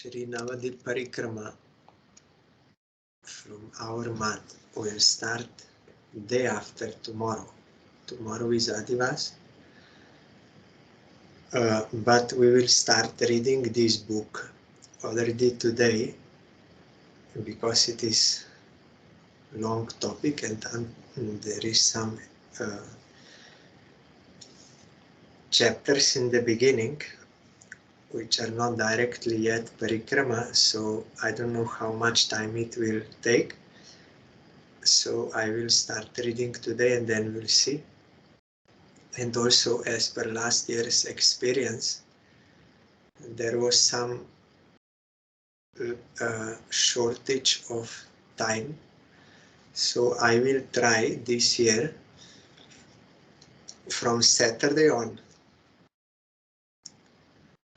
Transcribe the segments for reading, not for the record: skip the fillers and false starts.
Shri Navadvip Parikrama from our mat will start day after tomorrow. Tomorrow is Adivas, but we will start reading this book already today because it is a long topic and there is some chapters in the beginning which are not directly yet parikrama, so I don't know how much time it will take. So I will start reading today and then we'll see. And also, as per last year's experience, there was some shortage of time. So I will try this year from Saturday on,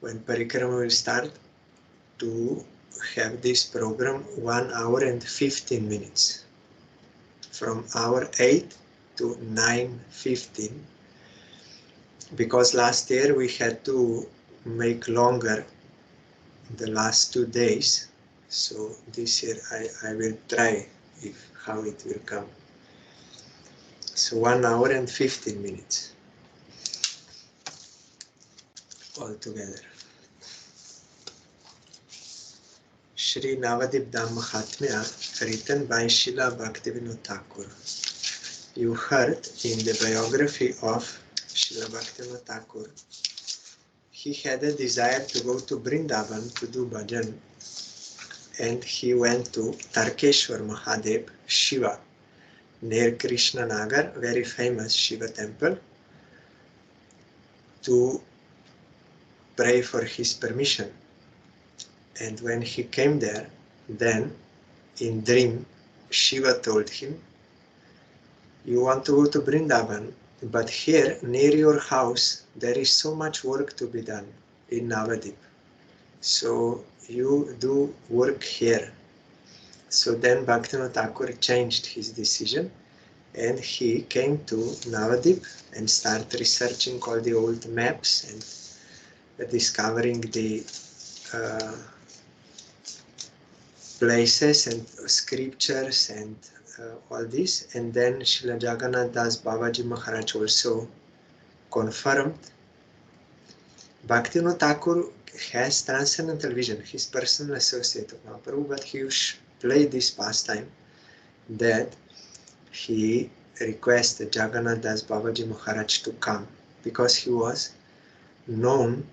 when parikrama will start, to have this program 1 hour and 15 minutes. From hour 8 to 9:15. Because last year we had to make longer the last 2 days. So this year I will try how it will come. So 1 hour and 15 minutes altogether. Shri Navadvip Mahatmya, written by Srila Bhaktivinod Thakur. You heard in the biography of Srila Bhaktivinod Thakur, he had a desire to go to Vrindavan to do bhajan, and he went to Tarkeshwar Mahadev, Shiva, near Krishna Nagar, very famous Shiva temple, to pray for his permission. And when he came there, then in dream, Shiva told him, "You want to go to Vrindavan, but here near your house there is so much work to be done in Navadvip. So you do work here." So then Bhaktivinod Thakur changed his decision and he came to Navadvip and started researching all the old maps and discovering the places and scriptures and all this. And then Srila Jagannath Das Babaji Maharaj also confirmed. Bhaktivinod Thakur has transcendental vision, his personal associate of Mahaprabhu, but he played this pastime that he requested Jagannath Das Babaji Maharaj to come because he was known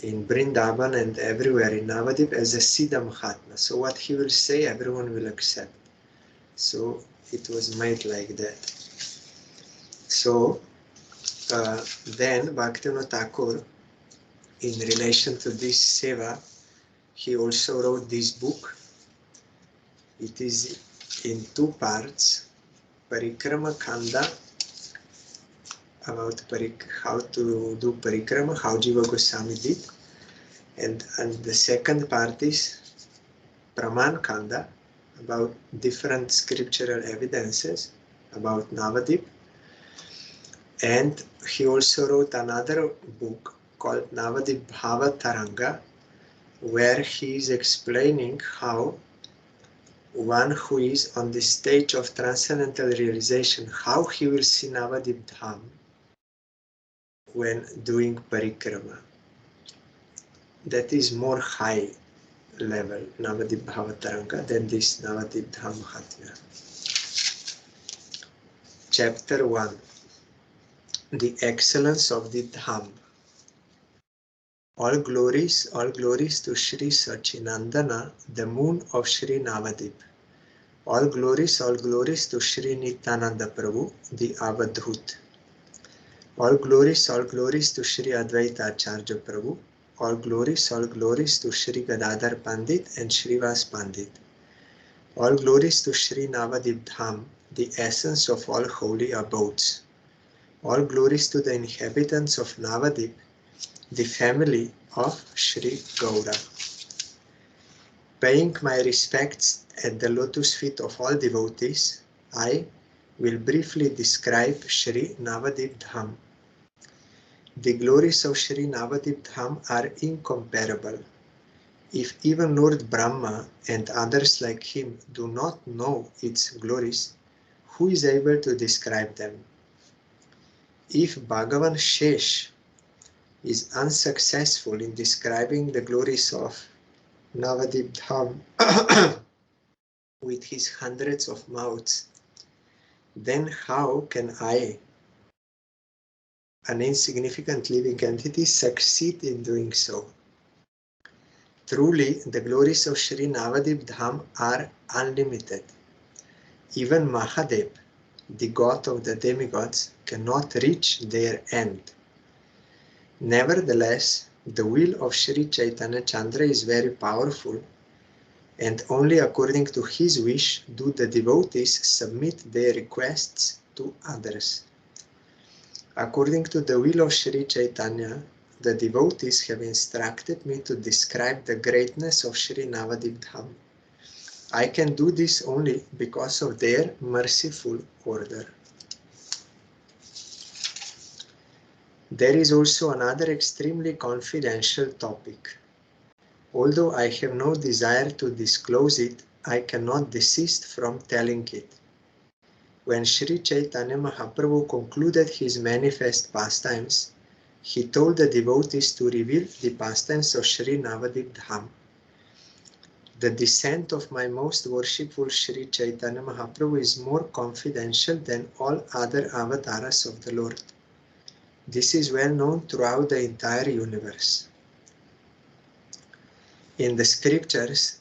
in Vrindavan and everywhere in Navadvip as a Siddha Mahatma. So what he will say, everyone will accept. So it was made like that. So then Bhaktivinod Thakur, in relation to this seva, he also wrote this book. It is in 2 parts, Parikrama Kanda, about how to do parikrama, how Jiva Goswami did. And the second part is Praman Kanda, about different scriptural evidences about Navadvip. And he also wrote another book called Navadvip Bhava Taranga, where he is explaining how one who is on the stage of transcendental realization, how he will see Navadvip Dham when doing parikrama. That is more high level, Navadvip Bhava Taranga, than this Navadvip Dham Mahatmya. Chapter 1. The excellence of the Dham. All glories to Shri Sachinandana, the moon of Shri Navadvip. All glories to Shri Nityananda Prabhu, the Avadhut. All glories to Shri Advaita Acharya Prabhu. All glories to Shri Gadadhar Pandit and Srivas Pandit. All glories to Shri Navadvip Dham, the essence of all holy abodes. All glories to the inhabitants of Navadvip, the family of Shri Gaura. Paying my respects at the lotus feet of all devotees, I will briefly describe Shri Navadvip Dham. The glories of Shri Navadvip Dham are incomparable. if even Lord Brahma and others like him do not know its glories, who is able to describe them? If Bhagavan Shesh is unsuccessful in describing the glories of Navadvip Dham with his hundreds of mouths, then how can I, an insignificant living entity, succeed in doing so? Truly, the glories of Sri Navadvip Dham are unlimited. Even Mahadev, the god of the demigods, cannot reach their end. Nevertheless, the will of Sri Chaitanya Chandra is very powerful, and only according to his wish do the devotees submit their requests to others. According to the will of Sri Chaitanya, the devotees have instructed me to describe the greatness of Sri Navadvip Dham. I can do this only because of their merciful order. There is also another extremely confidential topic. Although I have no desire to disclose it, I cannot desist from telling it. When Sri Chaitanya Mahaprabhu concluded his manifest pastimes, he told the devotees to reveal the pastimes of Sri Navadvip Dham. The descent of my most worshipful Sri Chaitanya Mahaprabhu is more confidential than all other avatars of the Lord. This is well known throughout the entire universe. In the scriptures,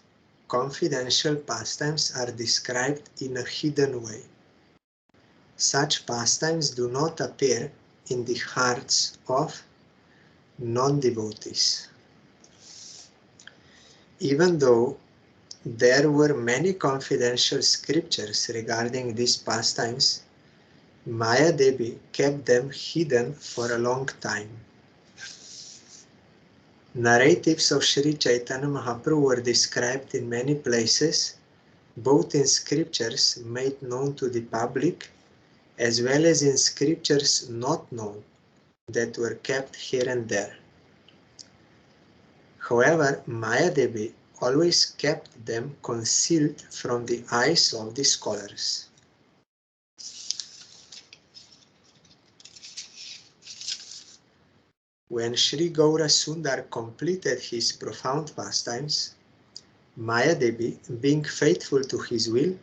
confidential pastimes are described in a hidden way. Such pastimes do not appear in the hearts of non-devotees. Even though there were many confidential scriptures regarding these pastimes, Maya Devi kept them hidden for a long time. Narratives of Sri Chaitanya Mahaprabhu were described in many places, both in scriptures made known to the public, as well as in scriptures not known, that were kept here and there. However, Maya Devi always kept them concealed from the eyes of the scholars. When Sri Gaura Sundar completed his profound pastimes, Maya Devi, being faithful to his will,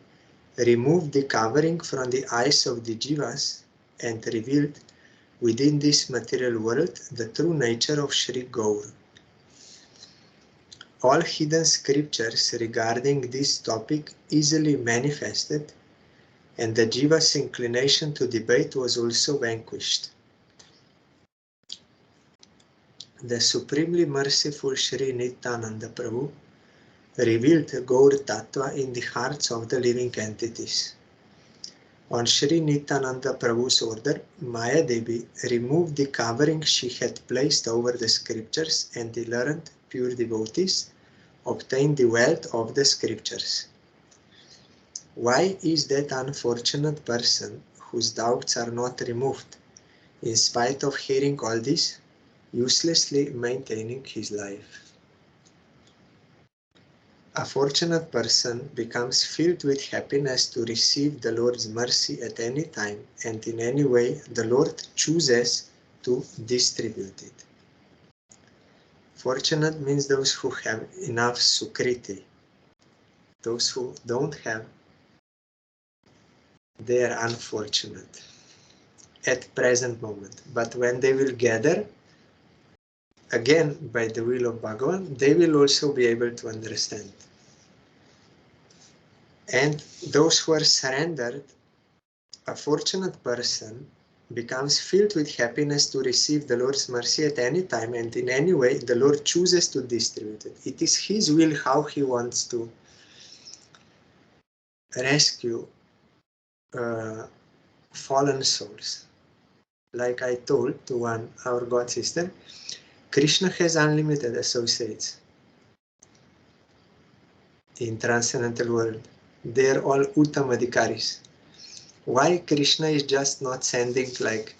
removed the covering from the eyes of the jivas and revealed within this material world the true nature of Sri Gaur. All hidden scriptures regarding this topic easily manifested, and the jiva's inclination to debate was also vanquished. The supremely merciful Sri Nityananda Prabhu revealed Gaur Tattva in the hearts of the living entities. On Sri Nityananda Prabhu's order, Maya Devi removed the covering she had placed over the scriptures, and the learned, pure devotees obtained the wealth of the scriptures. Why is that unfortunate person, whose doubts are not removed, in spite of hearing all this, uselessly maintaining his life? A fortunate person becomes filled with happiness to receive the Lord's mercy at any time and in any way the Lord chooses to distribute it. Fortunate means those who have enough sukriti. Those who don't have, they are unfortunate at present moment. But when they will gather, again by the will of Bhagavan, they will also be able to understand. And those who are surrendered, a fortunate person becomes filled with happiness to receive the Lord's mercy at any time and in any way the Lord chooses to distribute it. It is His will how He wants to rescue fallen souls. Like I told to our God sister, Krishna has unlimited associates in transcendental world. They are all Uttamadhikaris. Why Krishna is just not sending like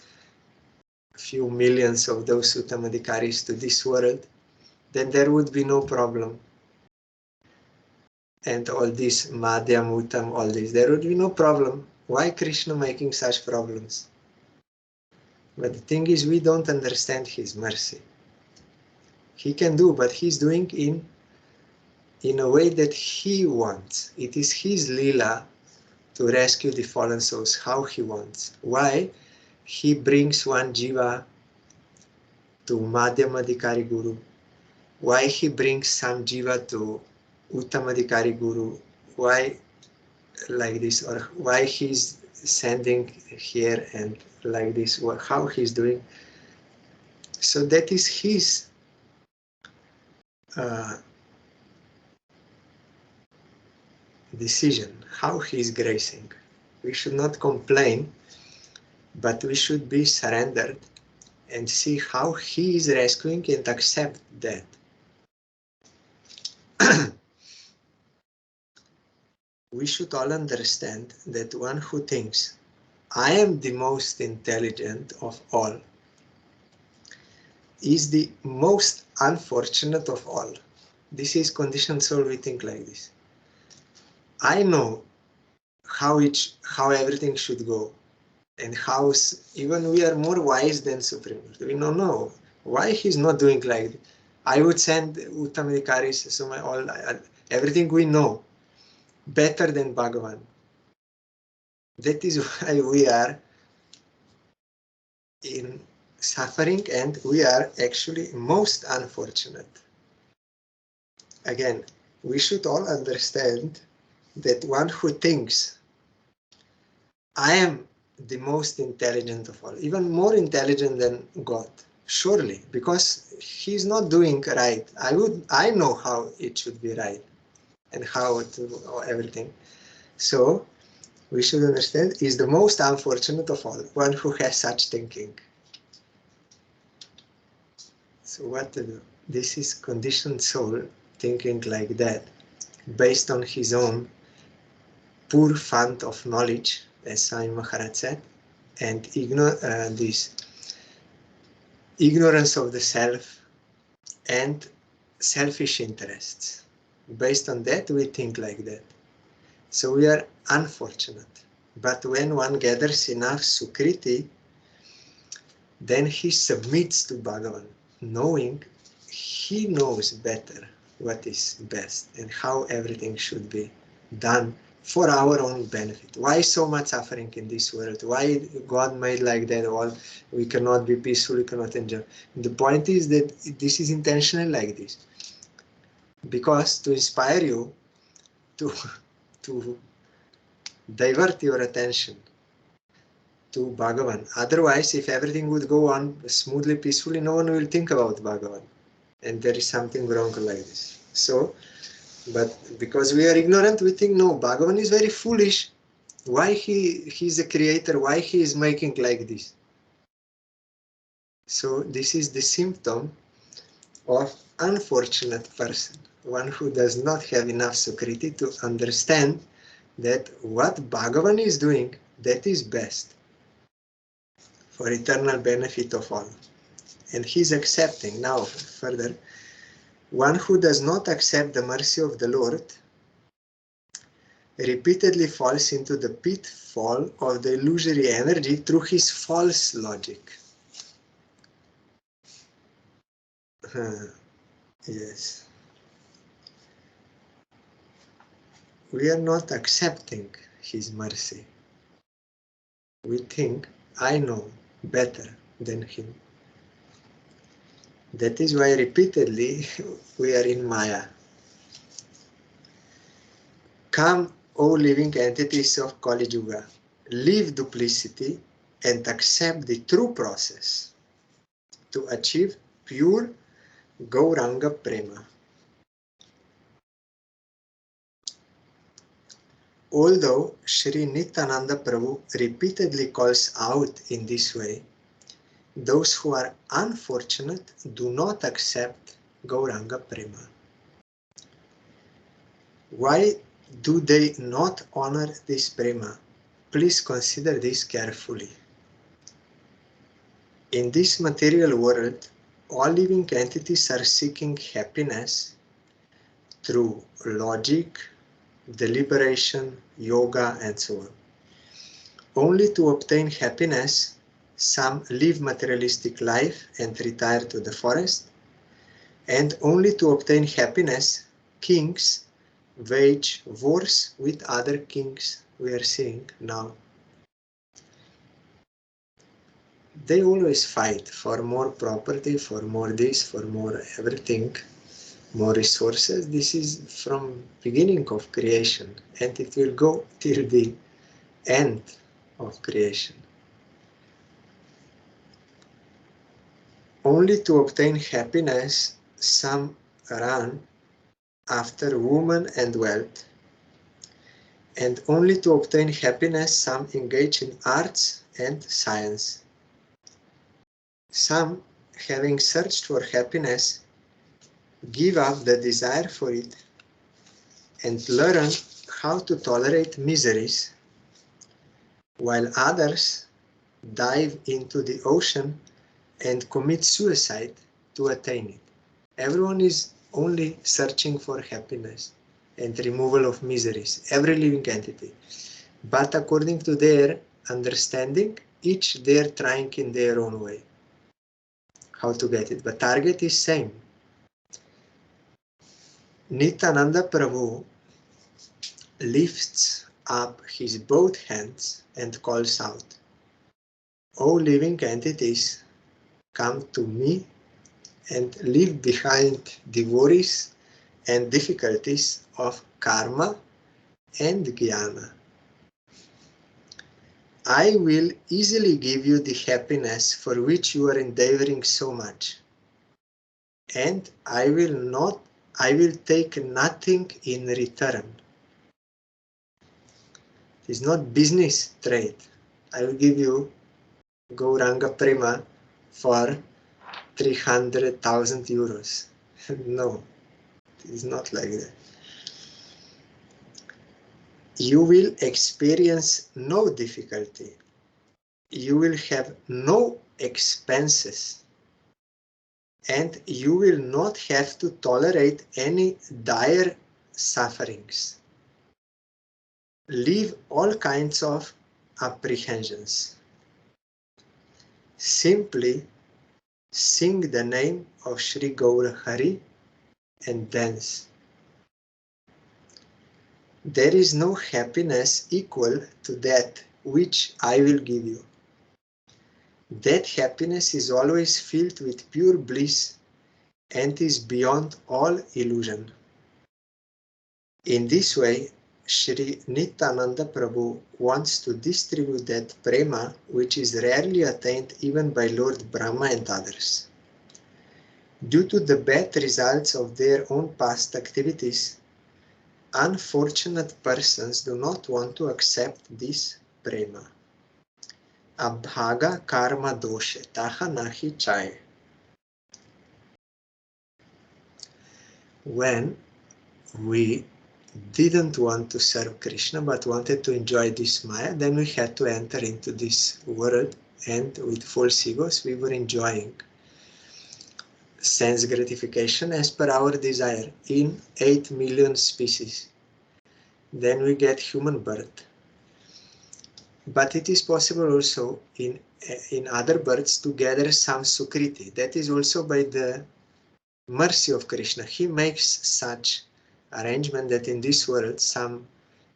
a few millions of those Uttamadhikaris to this world? Then there would be no problem and all this, Madhyam, Uttam, all this, there would be no problem. Why Krishna making such problems? But the thing is, we don't understand his mercy. He can do, but he's doing in a way that he wants. It is his lila to rescue the fallen souls, how he wants. Why? He brings one jiva to Madhyamadikari Guru. Why he brings some jiva to Uttamadikari Guru? Why like this? Or why he's sending here and like this? Or how he's doing? So that is his decision, how he is gracing. We should not complain, but we should be surrendered and see how he is rescuing and accept that. We should all understand that one who thinks, I am the most intelligent of all, is the most unfortunate of all. This is conditioned soul, we think like this. I know how everything should go, and how even we are more wise than Supreme Lord. We don't know why he's not doing like this. I would send Uttamadikaris, so everything we know better than Bhagavan. That is why we are in suffering, and we are actually most unfortunate. Again, we should all understand that one who thinks, I am the most intelligent of all, even more intelligent than God, surely, because he's not doing right. I know how it should be right and how to everything. So we should understand is the most unfortunate of all, one who has such thinking. So what to do? This is conditioned soul thinking like that, based on his own poor fund of knowledge, as Swami Maharaj said, and this ignorance of the self and selfish interests. Based on that, we think like that. So we are unfortunate. But when one gathers enough sukriti, then he submits to Bhagavan, knowing he knows better what is best and how everything should be done for our own benefit. Why so much suffering in this world? Why God made like that? All we cannot be peaceful, we cannot enjoy. The point is that this is intentional like this, because to inspire you to divert your attention to Bhagavan. Otherwise, if everything would go on smoothly, peacefully, no one will think about Bhagavan, and there is something wrong like this. So, but because we are ignorant, we think, no, Bhagavan is very foolish. Why he's a creator? Why he is making like this? So this is the symptom of unfortunate person, one who does not have enough sukriti to understand that what Bhagavan is doing, that is best for eternal benefit of all. And he's accepting. Now, further, one who does not accept the mercy of the Lord repeatedly falls into the pitfall of the illusory energy through his false logic. Yes. We are not accepting his mercy. We think, I know better than him. That is why repeatedly we are in Maya. Come, O living entities of Kali Yuga, leave duplicity and accept the true process to achieve pure Gauranga Prema. Although Sri Nityananda Prabhu repeatedly calls out in this way, those who are unfortunate do not accept Gauranga Prema. Why do they not honor this Prema? Please consider this carefully. In this material world, all living entities are seeking happiness through logic, deliberation, yoga, and so on. Only to obtain happiness, some live materialistic life and retire to the forest, and only to obtain happiness, kings wage wars with other kings we are seeing now. They always fight for more property, for more this, for more everything, more resources. This is from beginning of creation, and it will go till the end of creation. Only to obtain happiness, some run after woman and wealth, and only to obtain happiness, some engage in arts and science. Some, having searched for happiness, give up the desire for it and learn how to tolerate miseries, while others dive into the ocean and commit suicide to attain it. Everyone is only searching for happiness and removal of miseries, every living entity. But according to their understanding, each they're trying in their own way how to get it. But target is same. Nityananda Prabhu lifts up his both hands and calls out, "O living entities, come to me and leave behind the worries and difficulties of karma and jnana. I will easily give you the happiness for which you are endeavoring so much, and I will take nothing in return. It is not business trade. I will give you Gauranga Prema for 300,000 euros. No, it is not like that. You will experience no difficulty. You will have no expenses, and you will not have to tolerate any dire sufferings. Leave all kinds of apprehensions. Simply sing the name of Sri Gaura Hari and dance. There is no happiness equal to that which I will give you. That happiness is always filled with pure bliss and is beyond all illusion." In this way, Sri Nityananda Prabhu wants to distribute that prema which is rarely attained even by Lord Brahma and others. Due to the bad results of their own past activities, unfortunate persons do not want to accept this prema. Abhaga karma doshe taha nahi chai. When we didn't want to serve Krishna but wanted to enjoy this Maya, then we had to enter into this world, and with false egos we were enjoying sense gratification as per our desire in 8 million species. Then we get human birth. But it is possible also in other births to gather some sukriti. That is also by the mercy of Krishna. He makes such arrangement that in this world some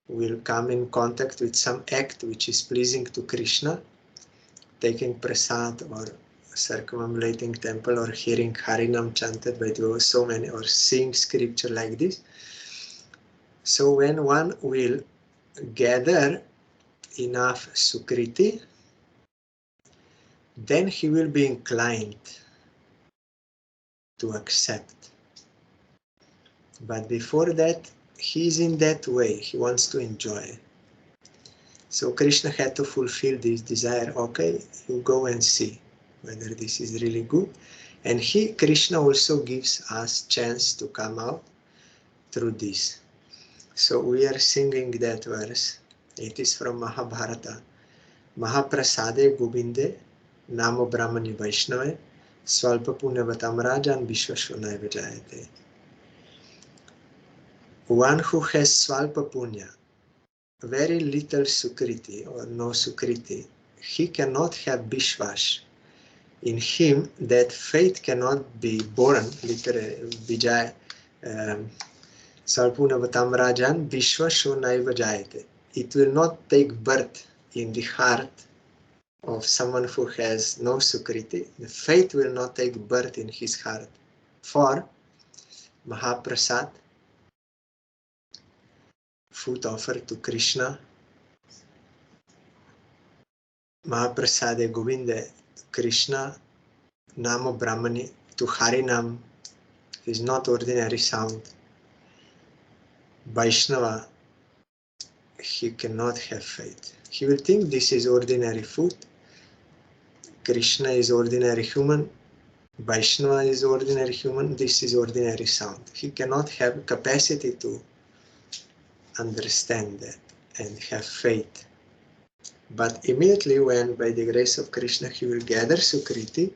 will come in contact with some act which is pleasing to Krishna, taking prasad or circumambulating temple or hearing Harinam chanted by devotees, so many, or seeing scripture like this. So when one will gather enough sukriti, then he will be inclined to accept. But before that, he is in that way, he wants to enjoy. So Krishna had to fulfill this desire. Okay, you go and see whether this is really good. And Krishna also gives us chance to come out through this. So we are singing that verse. It is from Mahabharata. Mahaprasade Govinde Namo Brahmani Vaishnave Swalpa Punyavatam Rajan Vishwashvanaya Vijayate. one who has Swalpa Punya, very little Sukriti or no Sukriti, he cannot have Bishwash. In him, that faith cannot be born, literally, Vijay, Sarpuna Vatamrajan, Bishwasho Naiva Jayate. It will not take birth in the heart of someone who has no Sukriti. The faith will not take birth in his heart. For Mahaprasad, food offered to Krishna, Mahaprasade Govinde Krishna, Namo Brahmani, to Harinam is not ordinary sound. Vaishnava, he cannot have faith. He will think this is ordinary food, Krishna is ordinary human, Vaishnava is ordinary human, this is ordinary sound. He cannot have capacity to understand that and have faith. But immediately when, by the grace of Krishna, he will gather Sukriti,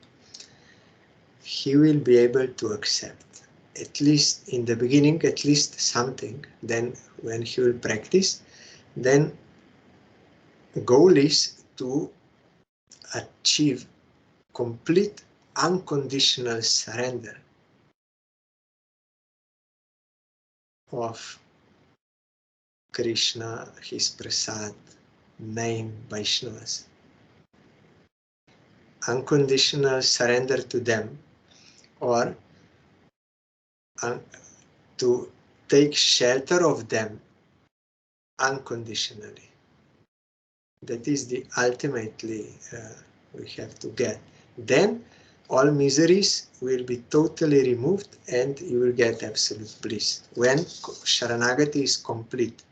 he will be able to accept, at least in the beginning, at least something. Then when he will practice, then the goal is to achieve complete unconditional surrender of Krishna, his prasad, name, Vaishnavas. Unconditional surrender to them, or to take shelter of them unconditionally. That is the ultimately we have to get. Then all miseries will be totally removed and you will get absolute bliss when Sharanagati is complete.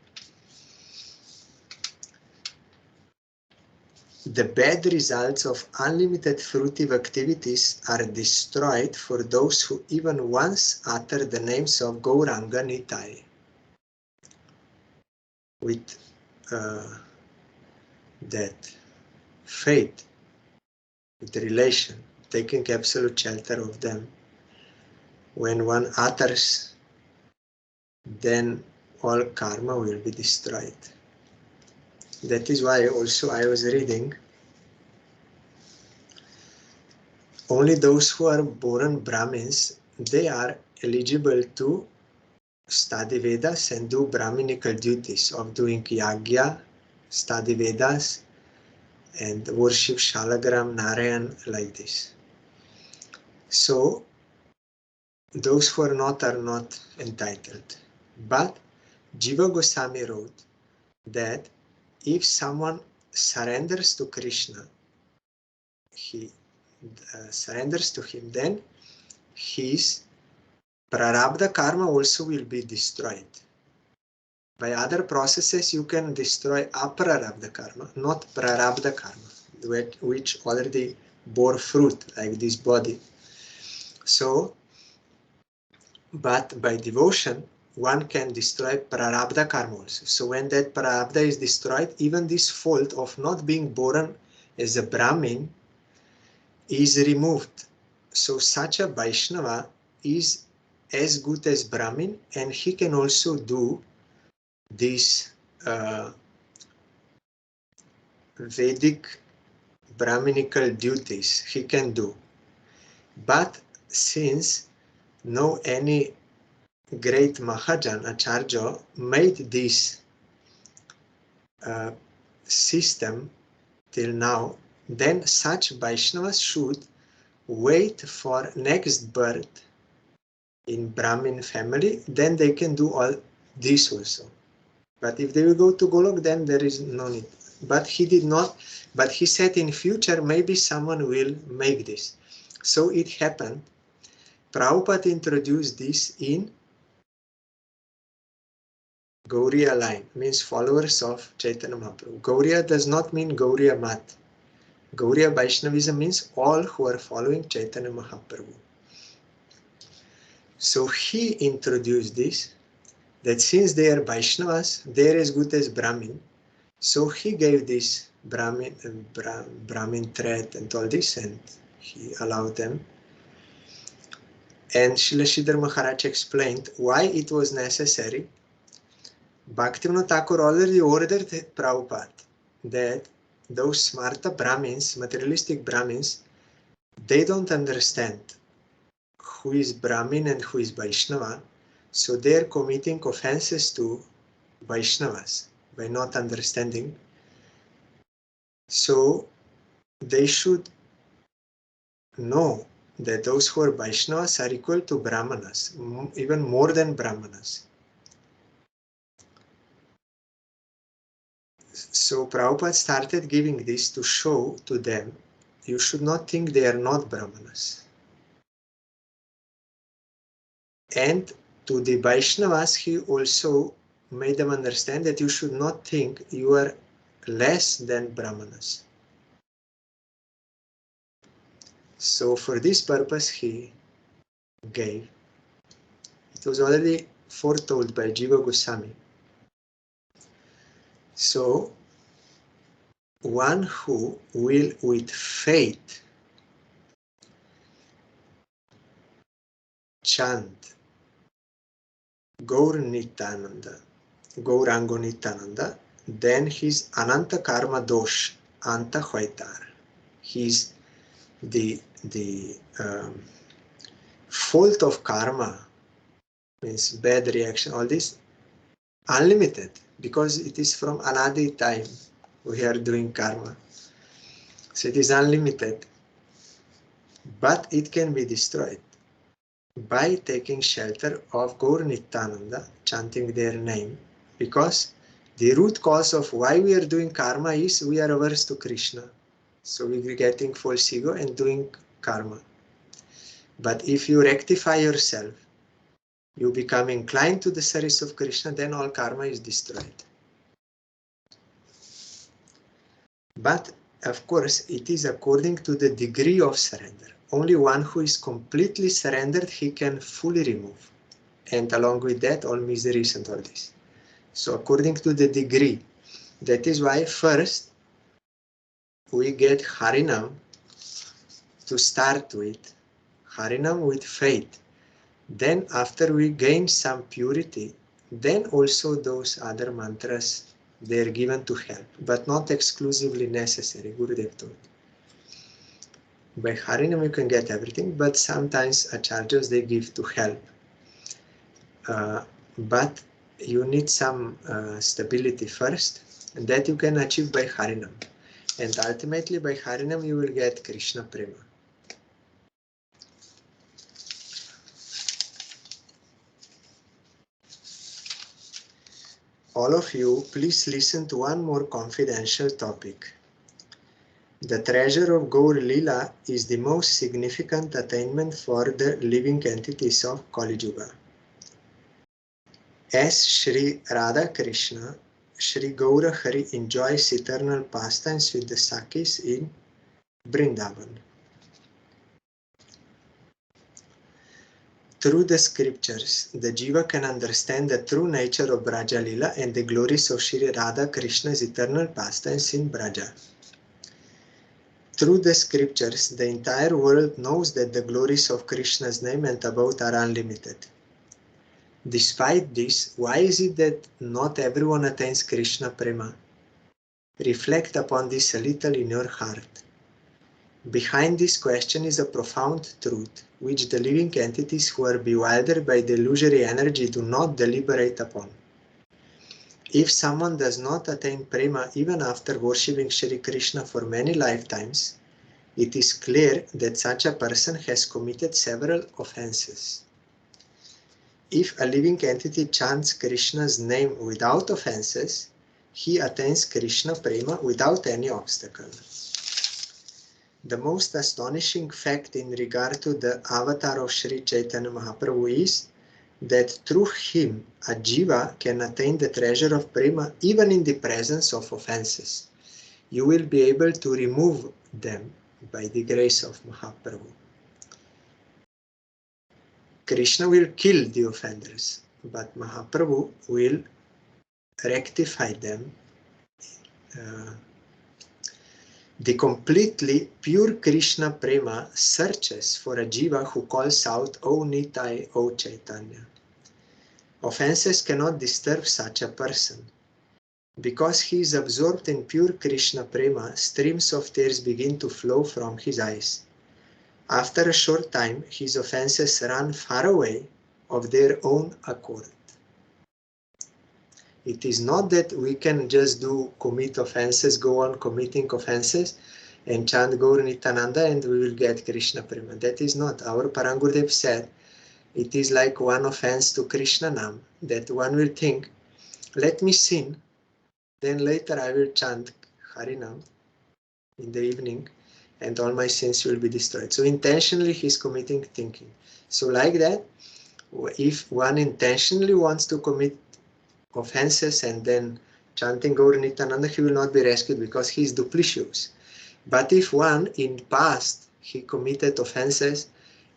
The bad results of unlimited fruitive activities are destroyed for those who even once utter the names of Gauranga Nitai. With that faith, with the relation, taking absolute shelter of them, when one utters, then all karma will be destroyed. That is why also I was reading, only those who are born Brahmins, they are eligible to study Vedas and do Brahminical duties of doing Yagya, study Vedas, and worship Shalagram, Narayan, like this. So, those who are not entitled. But Jiva Goswami wrote that if someone surrenders to Krishna, he surrenders to him, then his prarabdha karma also will be destroyed. By other processes, you can destroy aprarabdha karma, not prarabdha karma, which already bore fruit, like this body. So, but by devotion, one can destroy prarabdha karma also. So when that prarabdha is destroyed, even this fault of not being born as a Brahmin is removed. So such a Vaishnava is as good as Brahmin, and he can also do these Vedic Brahminical duties. He can do. But since no any great Mahajan, Acharya, made this system till now, then such Vaishnavas should wait for next birth in Brahmin family, then they can do all this also. But if they will go to Golok, then there is no need. But he did not, but he said in future maybe someone will make this. So it happened. Prabhupada introduced this in Gauriya line, means followers of Chaitanya Mahaprabhu. Gauriya does not mean Gauriya Mat. Gauriya Vaishnavism means all who are following Chaitanya Mahaprabhu. So he introduced this, that since they are Vaishnavas, they are as good as Brahmin. So he gave this Brahmin thread and all this, and he allowed them. And Srila Sridhar Maharaj explained why it was necessary Bhaktivinod Thakur already ordered Prabhupada that those smarta Brahmins, materialistic Brahmins, they don't understand who is Brahmin and who is Vaishnava, so they're committing offenses to Vaishnavas by not understanding. So they should know that those who are Vaishnavas are equal to Brahmanas, even more than Brahmanas. So Prabhupada started giving this to show to them, you should not think they are not Brahmanas. And to the Vaishnavas, he also made them understand that you should not think you are less than Brahmanas. So for this purpose he gave. It was already foretold by Jiva Goswami. So one who will with faith chant Gaur Nityananda, Gaurango Nityananda, then his Ananta Karma Dosh, Anta Hoitar. His the fault of karma, means bad reaction, all this, unlimited, because it is from Anadi time we are doing karma. So it is unlimited, but it can be destroyed by taking shelter of Gaur Nityananda, chanting their name, because the root cause of why we are doing karma is we are averse to Krishna. So we are getting false ego and doing karma. But if you rectify yourself, you become inclined to the service of Krishna, then all karma is destroyed. But of course, it is according to the degree of surrender. Only one who is completely surrendered, he can fully remove. And along with that, all miseries and all this. So according to the degree, that is why first we get Harinam to start with, Harinam with faith. Then after we gain some purity, then also those other mantras, they are given to help, but not exclusively necessary, Gurudev told. By Harinam you can get everything, but sometimes acharyas they give to help. But you need some stability first, and that you can achieve by Harinam. And ultimately by Harinam you will get Krishna Prema. All of you, please listen to one more confidential topic. The treasure of Gaur Lila is the most significant attainment for the living entities of Kali Yuga. As Sri Radha Krishna, Sri Gaura Hari enjoys eternal pastimes with the Sakis in Vrindavan. Through the scriptures, the Jiva can understand the true nature of Braja Lila and the glories of Sri Radha Krishna's eternal pastimes in Braja. Through the scriptures, the entire world knows that the glories of Krishna's name and about are unlimited. Despite this, why is it that not everyone attains Krishna Prema? Reflect upon this a little in your heart. Behind this question is a profound truth, which the living entities who are bewildered by the illusory energy do not deliberate upon. If someone does not attain Prema even after worshipping Shri Krishna for many lifetimes, it is clear that such a person has committed several offenses. If a living entity chants Krishna's name without offenses, he attains Krishna Prema without any obstacle. The most astonishing fact in regard to the avatar of Sri Chaitanya Mahaprabhu is that through him a jiva can attain the treasure of Prema even in the presence of offenses. You will be able to remove them by the grace of Mahaprabhu. Krishna will kill the offenders, but Mahaprabhu will rectify them. The completely pure Krishna Prema searches for a jiva who calls out, O Nitai, O Chaitanya. Offenses cannot disturb such a person. Because he is absorbed in pure Krishna prema, streams of tears begin to flow from his eyes. After a short time, his offenses run far away of their own accord. It is not that we can just commit offenses, go on committing offenses, and chant Gaur Nityananda and we will get Krishna prema. That is not. Our Parangurudev said, it is like one offense to Krishna Nam, that one will think, let me sin, then later I will chant Harinam in the evening and all my sins will be destroyed. So intentionally he is committing thinking. So like that, if one intentionally wants to commit offenses and then chanting Gaur Nityananda, he will not be rescued because he is duplicitous. But if one in past he committed offenses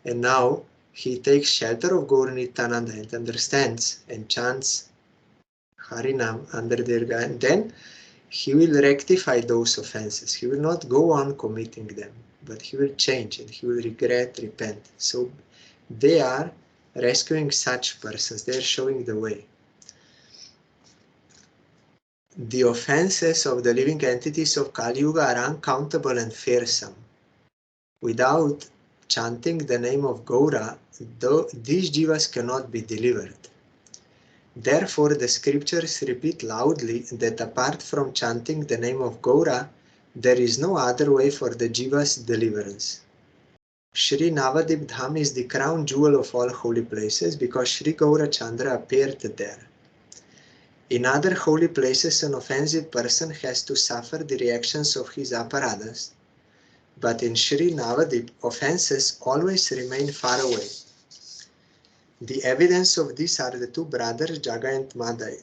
and now he takes shelter of Gaur Nityananda and understands and chants Harinam under their guidance, then he will rectify those offenses. He will not go on committing them, but he will change and he will regret, repent. So they are rescuing such persons. They are showing the way. The offenses of the living entities of Kali Yuga are uncountable and fearsome. Without chanting the name of Gaura, these jivas cannot be delivered. Therefore, the scriptures repeat loudly that apart from chanting the name of Gaura, there is no other way for the jiva's deliverance. Sri Navadvip Dham is the crown jewel of all holy places because Sri Gaura Chandra appeared there. In other holy places, an offensive person has to suffer the reactions of his aparadas, but in Sri Navadvip, offenses always remain far away. The evidence of this are the two brothers, Jaga and Madai.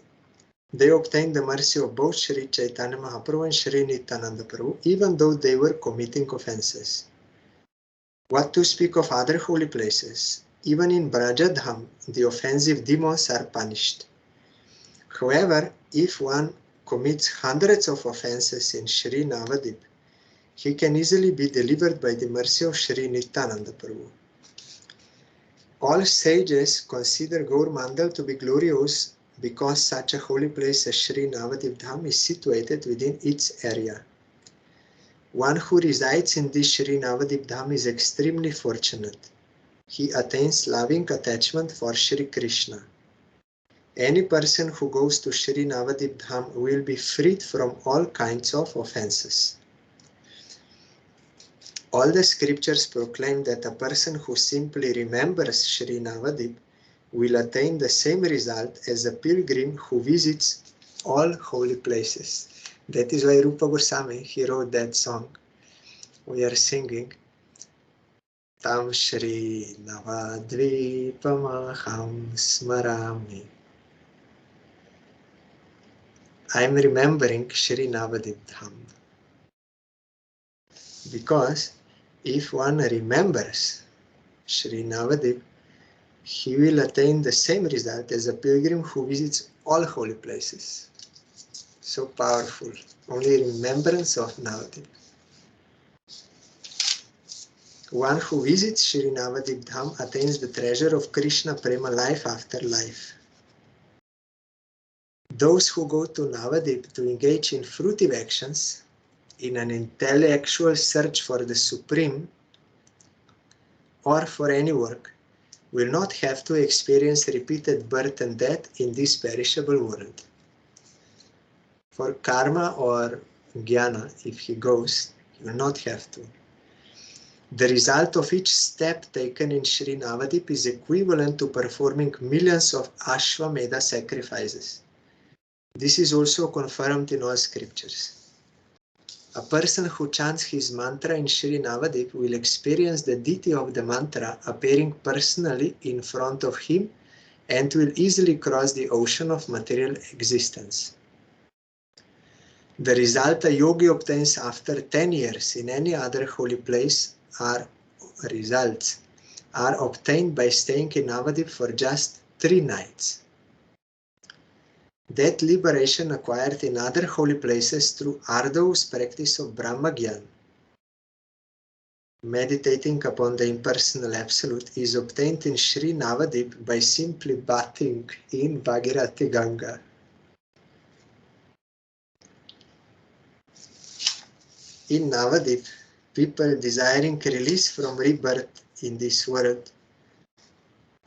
They obtained the mercy of both Sri Chaitanya Mahaprabhu and Sri Nityananda Prabhu, even though they were committing offenses. What to speak of other holy places? Even in Brajadham, the offensive demons are punished. However, if one commits hundreds of offenses in Sri Navadvip, he can easily be delivered by the mercy of Sri Nityananda Prabhu. All sages consider Gaur Mandal to be glorious because such a holy place as Sri Navadvip Dham is situated within its area. One who resides in this Sri Navadvip Dham is extremely fortunate. He attains loving attachment for Sri Krishna. Any person who goes to Sri Navadvip Dham will be freed from all kinds of offenses. All the scriptures proclaim that a person who simply remembers Sri Navadvip will attain the same result as a pilgrim who visits all holy places. That is why Rupa Goswami, he wrote that song. We are singing Tam Shri Navadvipamaham Smarami. I am remembering Sri Navadvip Dham. Because if one remembers Sri Navadvip, he will attain the same result as a pilgrim who visits all holy places. So powerful. Only remembrance of Navadvip. One who visits Sri Navadvip Dham attains the treasure of Krishna Prema life after life. Those who go to Navadvip to engage in fruitive actions, in an intellectual search for the Supreme, or for any work, will not have to experience repeated birth and death in this perishable world. For karma or jnana, if he goes, he will not have to. The result of each step taken in Sri Navadvip is equivalent to performing millions of Ashwamedha sacrifices. This is also confirmed in all scriptures. A person who chants his mantra in Sri Navadvip will experience the deity of the mantra appearing personally in front of him and will easily cross the ocean of material existence. The result a yogi obtains after 10 years in any other holy place are obtained by staying in Navadvip for just 3 nights. That liberation acquired in other holy places through arduous practice of Brahma Gyan meditating upon the impersonal Absolute, is obtained in Sri Navadvip by simply bathing in Bhagirathi Ganga. In Navadvip, people desiring release from rebirth in this world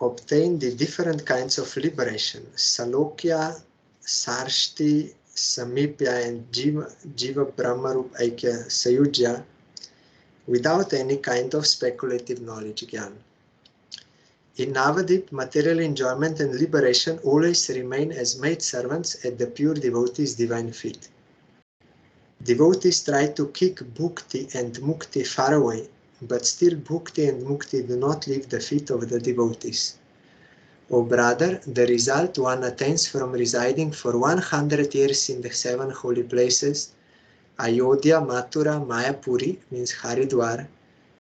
obtain the different kinds of liberation, Salokya, Sarshti, Samipya, and Jiva Brahmarup Aikya Sayujya, without any kind of speculative knowledge, Gyan. In Navadvip, material enjoyment and liberation always remain as maidservants at the pure devotee's divine feet. Devotees try to kick bhukti and mukti far away, but still bhukti and mukti do not leave the feet of the devotees. O brother, the result one attains from residing for 100 years in the 7 holy places, Ayodhya, Mathura, Mayapuri, means Haridwar,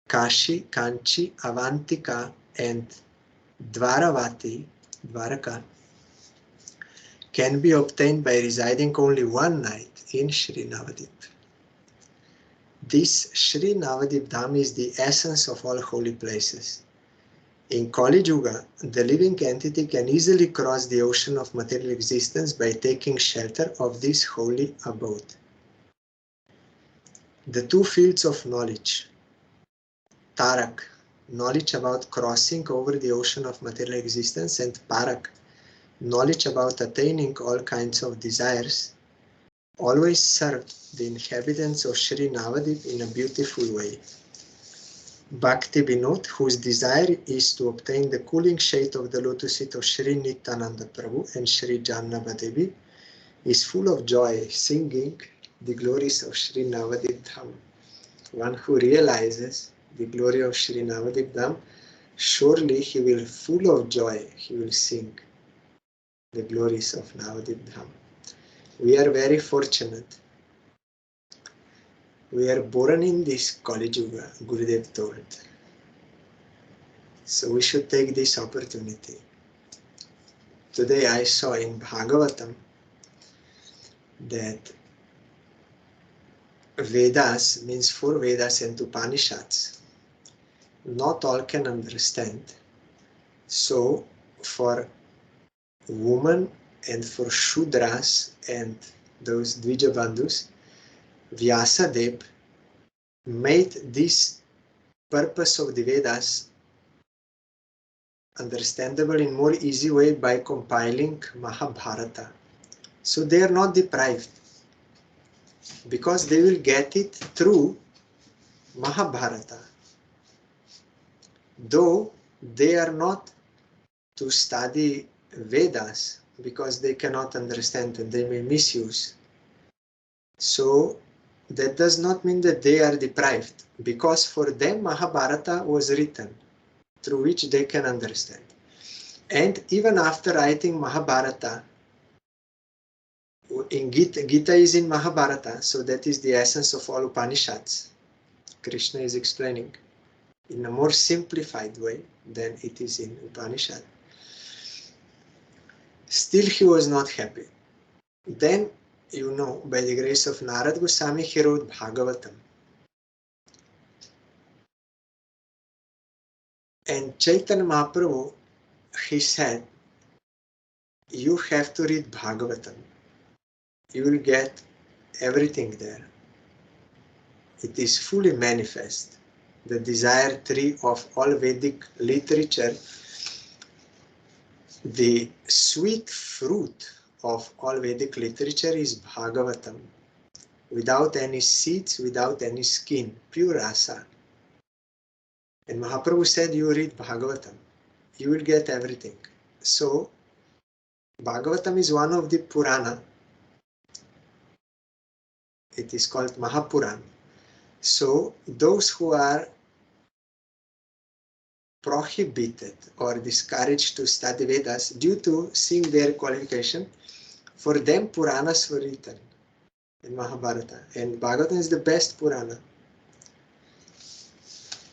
Kashi, Kanchi, Avantika, and Dvaravati, Dwaraka, can be obtained by residing only one night in Sri Navadvip. This Sri Navadvip Dham is the essence of all holy places. In Kali Yuga, the living entity can easily cross the ocean of material existence by taking shelter of this holy abode. The two fields of knowledge, Tarak, knowledge about crossing over the ocean of material existence, and Parak, knowledge about attaining all kinds of desires, always served the inhabitants of Sri Navadvip in a beautiful way. Bhaktivinod, whose desire is to obtain the cooling shade of the lotus feet of Sri Nityananda Prabhu and Sri Jannava Devi, is full of joy, singing the glories of Sri Navadvip Dham. One who realizes the glory of Sri Navadvip Dham, surely he will, full of joy, he will sing the glories of Navadvip Dham. We are very fortunate. We are born in this Kali Yuga, Gurudev told. So we should take this opportunity. Today I saw in Bhagavatam that Vedas means 4 Vedas and Upanishads. Not all can understand. So for women and for Shudras and those Dvijabandhus, Vyasadeva made this purpose of the Vedas understandable in more easy way by compiling Mahabharata. So they are not deprived, because they will get it through Mahabharata. Though they are not to study Vedas, because they cannot understand and they may misuse. So that does not mean that they are deprived, because for them Mahabharata was written, through which they can understand. And even after writing Mahabharata, in Gita is in Mahabharata, so that is the essence of all Upanishads. Krishna is explaining in a more simplified way than it is in Upanishad. Still he was not happy. Then, you know, by the grace of Narad Goswami, he wrote Bhagavatam. And Chaitanya Mahaprabhu, he said, you have to read Bhagavatam. You will get everything there. It is fully manifest. The desire tree of all Vedic literature, the sweet fruit of all Vedic literature is Bhagavatam. Without any seeds, without any skin, pure rasa. And Mahaprabhu said, you read Bhagavatam, you will get everything. So, Bhagavatam is one of the Purana. It is called Mahapuran. So, those who are prohibited or discouraged to study Vedas due to seeing their qualification, for them Puranas were written in Mahabharata. And Bhagavatam is the best Purana.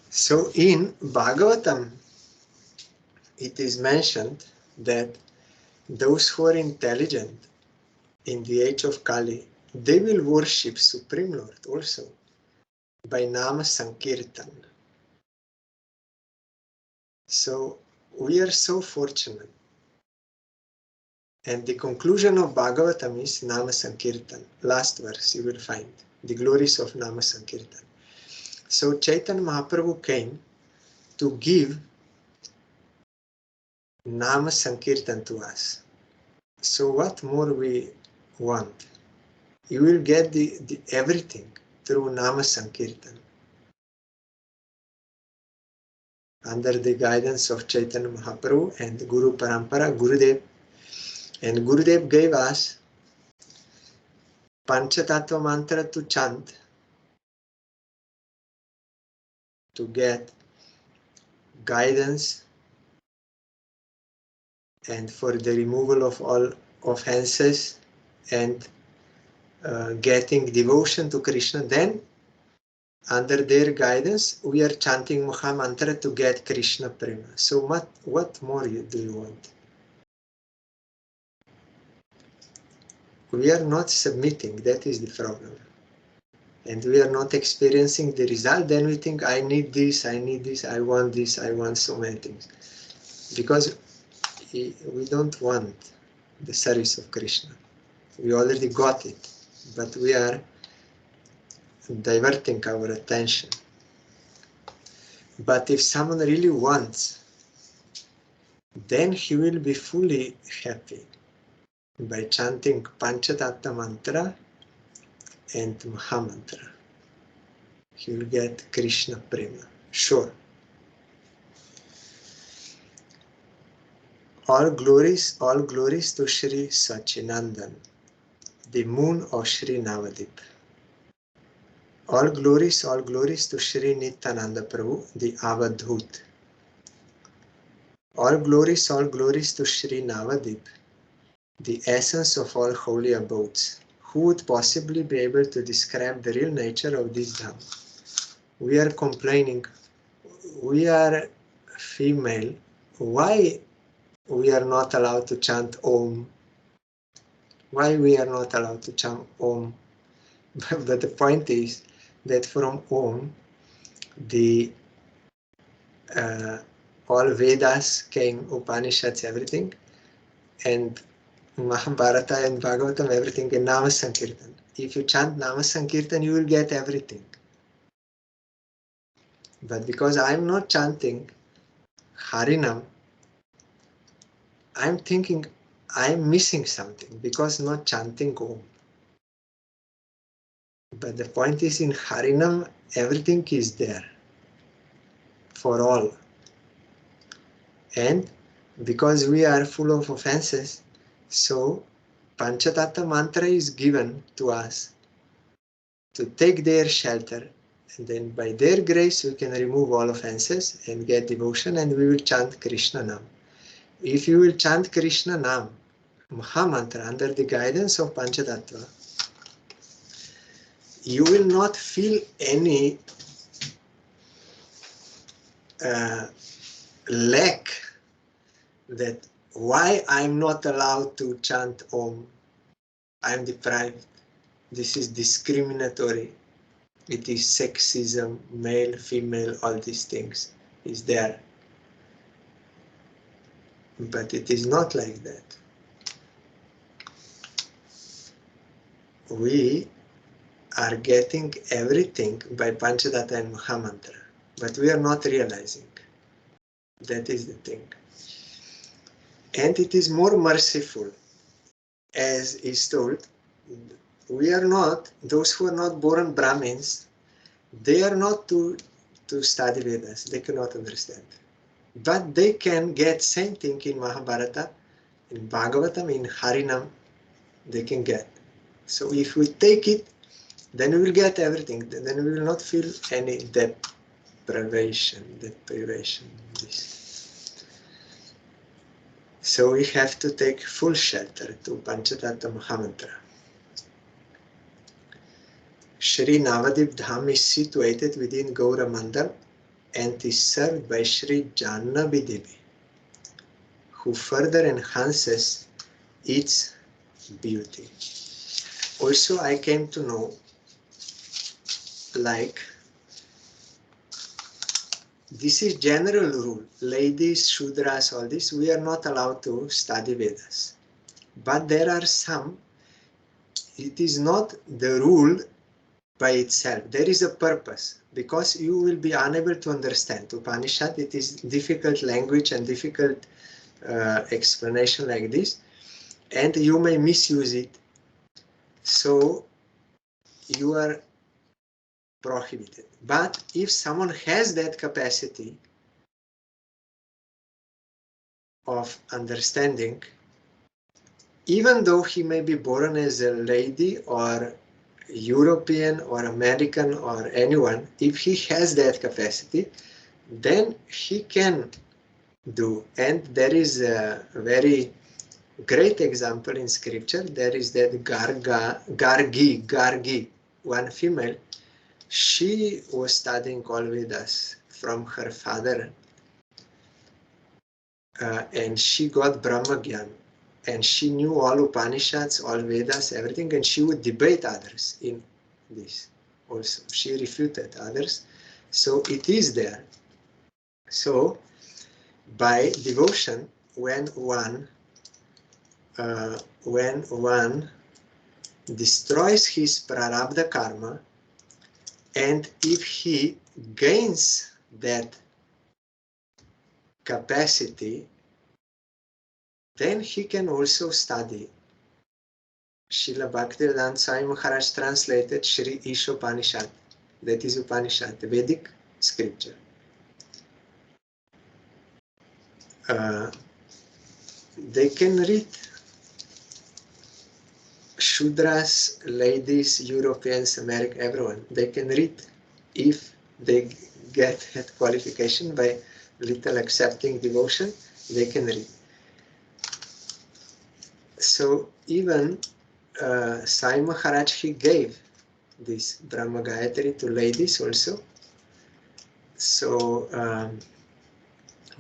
So in Bhagavatam, it is mentioned that those who are intelligent in the age of Kali, they will worship Supreme Lord also by Nama Sankirtan. So we are so fortunate. And the conclusion of Bhagavatam is Nama Sankirtan. Last verse you will find the glories of Nama Sankirtan. So Chaitanya Mahaprabhu came to give Nama Sankirtan to us. So what more we want? You will get the everything through Nama Sankirtan. Under the guidance of Chaitanya Mahaprabhu and Guru Parampara, Gurudev. And Gurudev gave us Panchatattva mantra to chant, to get guidance and for the removal of all offenses and getting devotion to Krishna. Then under their guidance we are chanting Maha Mantra to get Krishna Prema. So what more do you want? We are not submitting, that is the problem. And we are not experiencing the result, then we think I need this, I want this, I want so many things. Because we don't want the service of Krishna. We already got it, but we are diverting our attention. But if someone really wants, then he will be fully happy by chanting Panchatattva mantra and Mahamantra. He will get Krishna Prema, sure. All glories to Sri Sachinandan, the moon of Sri Navadvip. All glories to Sri Nityananda Prabhu, the Avadhut. All glories to Sri Navadvip, the essence of all holy abodes. Who would possibly be able to describe the real nature of this dham? We are complaining, we are female, why we are not allowed to chant Om? Why we are not allowed to chant Om? But the point is that from Om, the all Vedas came, Upanishads, everything, and Mahabharata and Bhagavatam, everything in Nama Sankirtan. If you chant Nama Sankirtan, you will get everything. But because I am not chanting Harinam, I am thinking I am missing something because not chanting Om. But the point is, in Harinam, everything is there for all. And because we are full of offenses, so Panchatattva mantra is given to us to take their shelter, and then by their grace we can remove all offenses and get devotion, and we will chant Krishna Nam. If you will chant Krishna Nam, Maha Mantra, under the guidance of Panchatattva, you will not feel any lack, that why I'm not allowed to chant Om, I'm deprived, this is discriminatory, it is sexism, male, female, all these things is there. But it is not like that. We are getting everything by Panchatattva and Mahamantra, but we are not realizing. That is the thing. And it is more merciful, as is told, we are not, those who are not born Brahmins, they are not to study Vedas, they cannot understand. But they can get same thing in Mahabharata, in Bhagavatam, in Harinam, they can get. So if we take it, then we will get everything. Then we will not feel any deprivation. This. So we have to take full shelter to Panchatattva Mahamantra. Sri Navadvip Dham is situated within Gaura Mandal and is served by Sri Jannavi Devi, who further enhances its beauty. Also, I came to know, like, This is general rule. Ladies, Shudras, all this, we are not allowed to study Vedas. But there are some, it is not the rule by itself. There is a purpose, because you will be unable to understand Upanishad. It is difficult language and difficult explanation like this, and you may misuse it. So you are prohibited. But if someone has that capacity of understanding, even though he may be born as a lady or European or American or anyone, if he has that capacity, then he can do. And there is a very great example in scripture. There is that Gargi, one female. She was studying all Vedas from her father, and she got Brahma Gyan, and she knew all Upanishads, all Vedas, everything, and she would debate others in this also. She refuted others, so it is there. So by devotion, when one destroys his prarabdha karma, and if he gains that capacity, then he can also study. Srila Bhaktivinod Swami Maharaj translated Shri Ishopanishad, that is Upanishad, the Vedic scripture. They can read. Shudras, ladies, Europeans, American, everyone, they can read if they get that qualification by little accepting devotion, they can read. So even Sai Maharaj, he gave this Brahma Gayatri to ladies also. So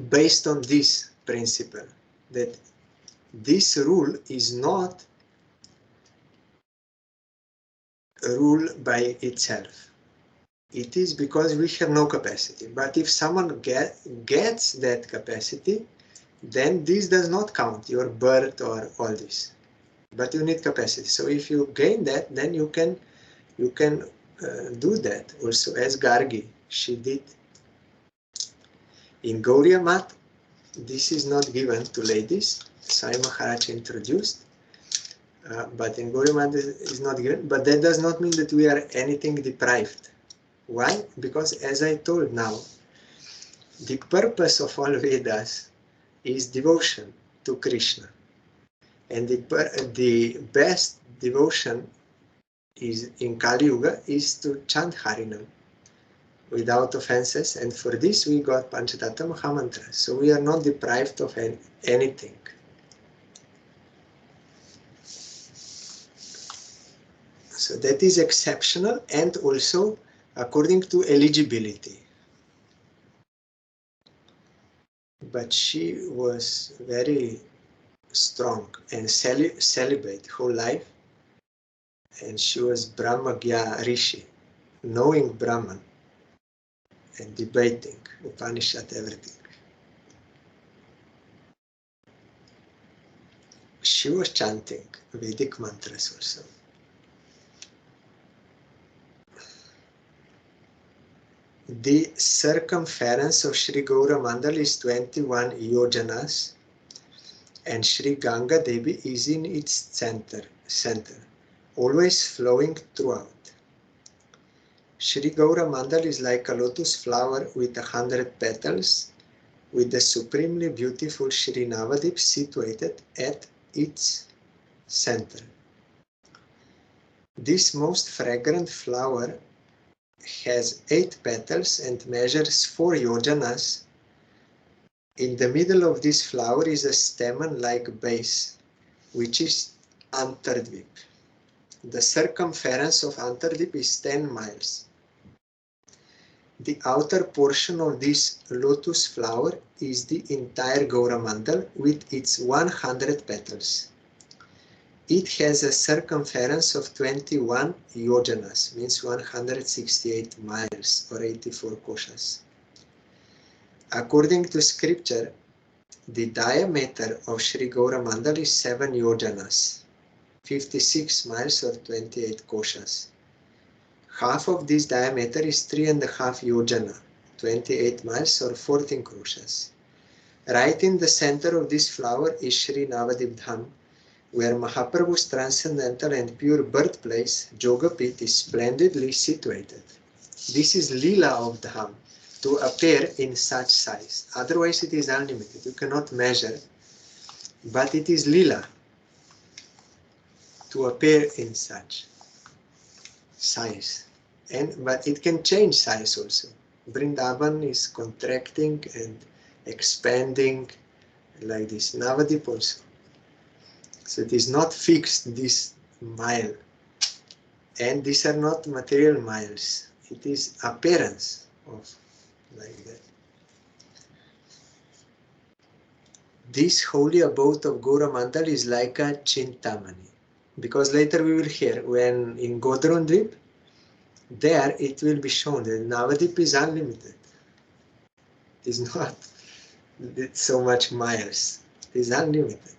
based on this principle, that this rule is not a rule by itself. It is because we have no capacity. But if someone gets that capacity, then this does not count, your birth or all this. But you need capacity. So if you gain that, then you can do that also, as Gargi, she did. In Gauriya Mat, this is not given to ladies. Sai Maharaj introduced, but in Gauriya Mat is not given. But that does not mean that we are anything deprived. Why? Because as I told now, the purpose of all Vedas is devotion to Krishna. And the best devotion is in Kali Yuga is to chant Harinam without offenses, and for this we got Panchatattva Mahamantra. So we are not deprived of anything. So that is exceptional, and also according to eligibility. But she was very strong and celibate whole life, and she was Brahmagya Rishi, knowing Brahman and debating Upanishad, everything. She was chanting Vedic mantras also. The circumference of Sri Gaura Mandal is 21 yojanas, and Sri Ganga Devi is in its center, always flowing throughout. Sri Gaura Mandal is like a lotus flower with 100 petals, with the supremely beautiful Sri Navadvip situated at its center. This most fragrant flower has 8 petals and measures 4 yojanas. In the middle of this flower is a stamen-like base, which is Antardvip. The circumference of Antardvip is 10 miles. The outer portion of this lotus flower is the entire Gaura Mandal with its 100 petals. It has a circumference of 21 yojanas, means 168 miles or 84 koshas. According to scripture, the diameter of Sri Gaura Mandal is 7 yojanas, 56 miles or 28 koshas. Half of this diameter is 3.5 yojana, 28 miles or 14 koshas. Right in the center of this flower is Sri Navadvip Dham, where Mahaprabhu's transcendental and pure birthplace, Jogapit, is splendidly situated. This is Leela of Dham, to appear in such size. Otherwise it is unlimited. You cannot measure, but it is Leela to appear in such size. But it can change size also. Vrindavan is contracting and expanding like this. Navadvip also. So it is not fixed, this mile. And these are not material miles. It is appearance of like that. This holy abode of Gaura Mandal is like a Chintamani. Because later we will hear, when in Godron there it will be shown that Navadvip is unlimited. It is not so much miles. It is unlimited.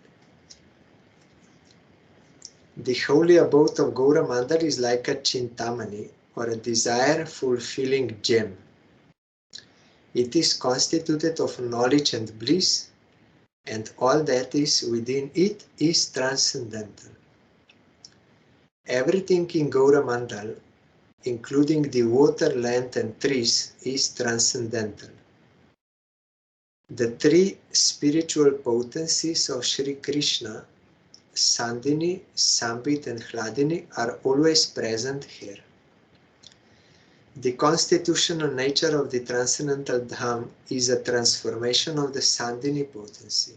The holy abode of Gaura Mandal is like a Chintamani, or a desire-fulfilling gem. It is constituted of knowledge and bliss, and all that is within it is transcendental. Everything in Gaura Mandal, including the water, land, and trees, is transcendental. The three spiritual potencies of Sri Krishna, Sandini, Sambit, and Hladini, are always present here. The constitutional nature of the transcendental Dham is a transformation of the Sandini potency.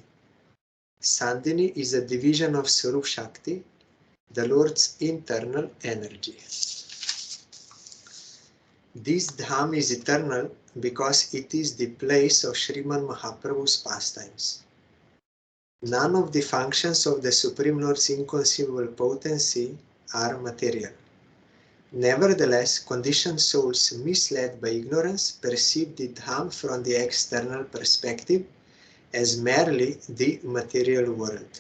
Sandini is a division of Swarup Shakti, the Lord's internal energy. This Dham is eternal because it is the place of Sriman Mahaprabhu's pastimes. None of the functions of the Supreme Lord's inconceivable potency are material. Nevertheless, conditioned souls misled by ignorance perceive the Dham from the external perspective as merely the material world.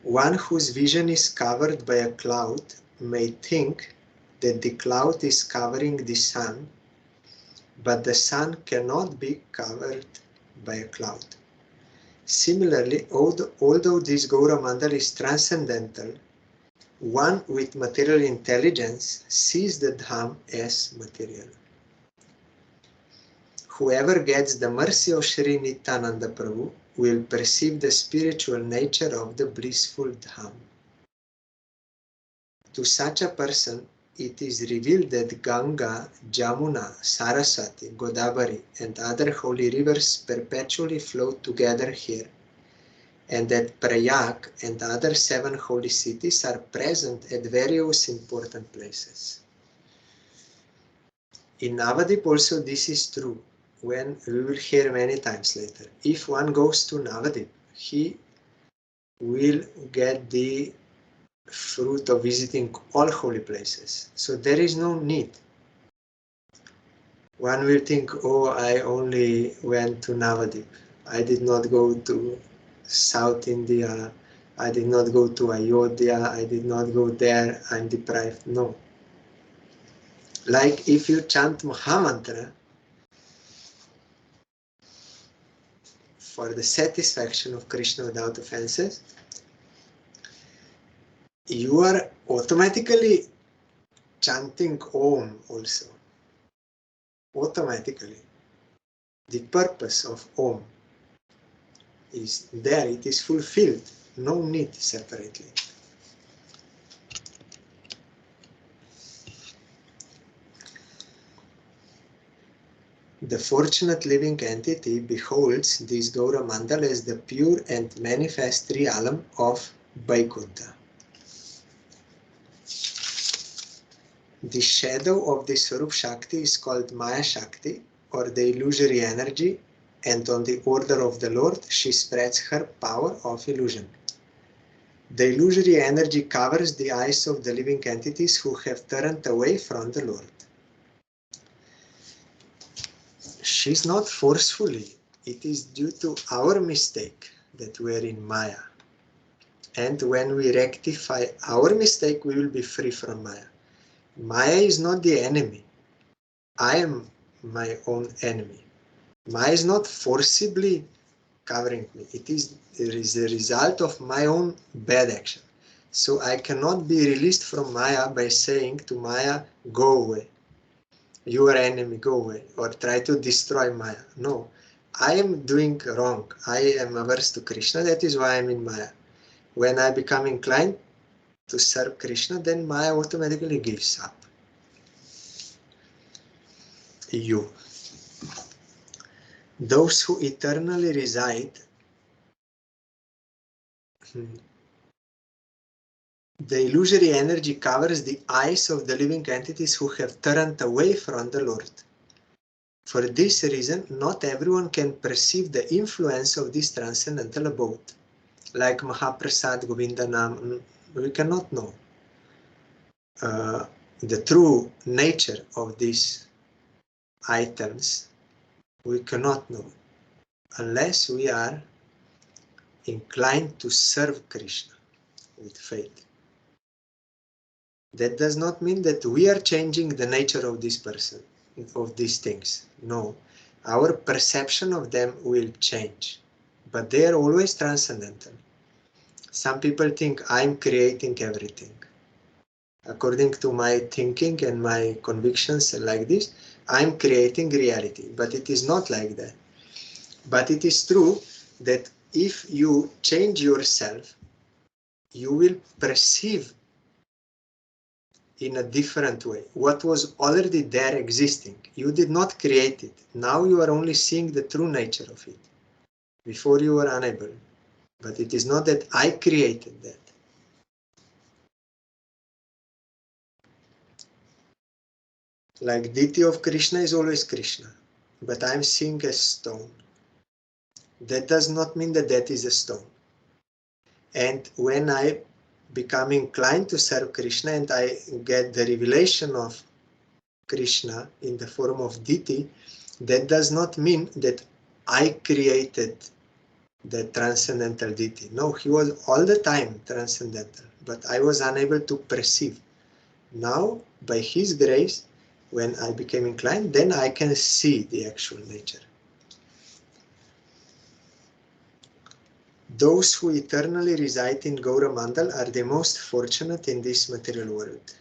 One whose vision is covered by a cloud may think that the cloud is covering the sun, but the sun cannot be covered by a cloud. Similarly, although this Gaura Mandal is transcendental, one with material intelligence sees the Dham as material. Whoever gets the mercy of Sri Nityananda Prabhu will perceive the spiritual nature of the blissful Dham. To such a person, it is revealed that Ganga, Jamuna, Saraswati, Godavari, and other holy rivers perpetually flow together here, and that Prayag and other 7 holy cities are present at various important places. In Navadvip also this is true, when we will hear many times later. If one goes to Navadvip, he will get the fruit of visiting all holy places. So there is no need. One will think, oh, I only went to Navadvip. I did not go to South India. I did not go to Ayodhya. I did not go there. I'm deprived. No. Like if you chant Mahamantra for the satisfaction of Krishna without offenses, you are automatically chanting Om also. Automatically. The purpose of Om is there, it is fulfilled. No need separately. The fortunate living entity beholds this Gaura Mandal as the pure and manifest realm of Vaikuntha. The shadow of the Swarup Shakti is called Maya Shakti, or the illusory energy, and on the order of the Lord she spreads her power of illusion. The illusory energy covers the eyes of the living entities who have turned away from the Lord. she's not forcefully. It is due to our mistake that we are in Maya. And when we rectify our mistake, we will be free from Maya. Maya is not the enemy. I am my own enemy. Maya is not forcibly covering me. It is the result of my own bad action. So I cannot be released from Maya by saying to Maya, go away. You are enemy, go away. Or try to destroy Maya. No, I am doing wrong. I am averse to Krishna. That is why I am in Maya. When I become inclined to serve Krishna, then Maya automatically gives up. You. Those who eternally reside, the illusory energy covers the eyes of the living entities who have turned away from the Lord. For this reason, not everyone can perceive the influence of this transcendental abode. Like Mahaprasad, Govinda Nam, we cannot know the true nature of these items. We cannot know unless we are inclined to serve Krishna with faith. That does not mean that we are changing the nature of this person, of these things. No, our perception of them will change, but they are always transcendental. Some people think I'm creating everything. According to my thinking and my convictions like this, I'm creating reality, but it is not like that. But it is true that if you change yourself, you will perceive in a different way what was already there existing. You did not create it. Now you are only seeing the true nature of it. Before you were unable. But it is not that I created that. Like deity of Krishna is always Krishna, but I'm seeing a stone. That does not mean that that is a stone. And when I become inclined to serve Krishna and I get the revelation of Krishna in the form of deity, that does not mean that I created the transcendental deity. No, he was all the time transcendental, but I was unable to perceive. Now, by his grace, when I became inclined, then I can see the actual nature. Those who eternally reside in Gauramandal are the most fortunate in this material world.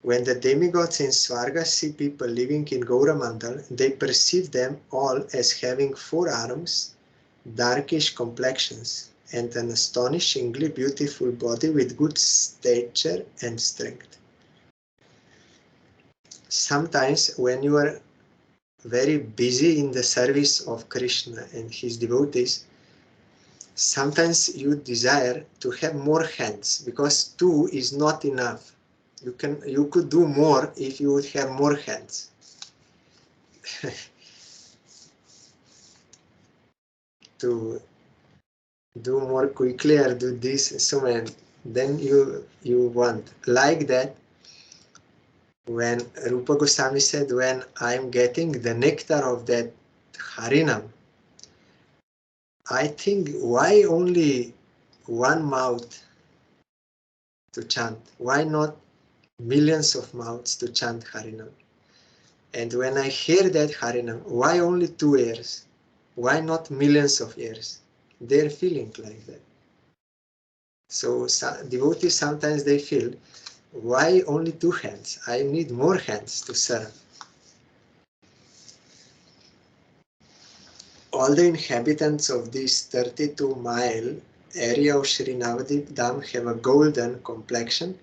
When the demigods in Svarga see people living in Gauramandal, they perceive them all as having 4 arms, darkish complexions, and an astonishingly beautiful body with good stature and strength. Sometimes when you are very busy in the service of Krishna and his devotees, sometimes you desire to have more hands, because 2 is not enough. You could do more if you would have more hands. To do more quickly or do this, so man, then you want. Like that, when Rupa Goswami said, when I'm getting the nectar of that Harinam, I think, why only one mouth to chant? Why not millions of mouths to chant Harinam? And when I hear that Harinam, why only 2 ears? Why not millions of ears? They're feeling like that. So devotees sometimes they feel, why only 2 hands? I need more hands to serve. All the inhabitants of this 32-mile area of Sri Navadvip Dham have a golden complexion,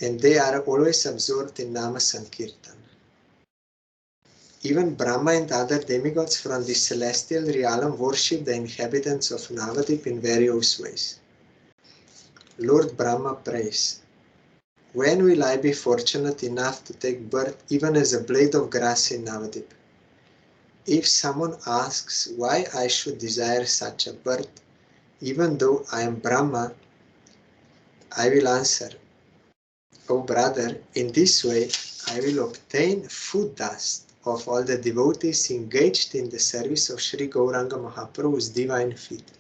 and they are always absorbed in Nama Sankirtan. Even Brahma and other demigods from the celestial realm worship the inhabitants of Navadvip in various ways. Lord Brahma prays, when will I be fortunate enough to take birth even as a blade of grass in Navadvip? If someone asks why I should desire such a birth, even though I am Brahma, I will answer, oh brother, in this way I will obtain food dust of all the devotees engaged in the service of Sri Gauranga Mahaprabhu's divine feet.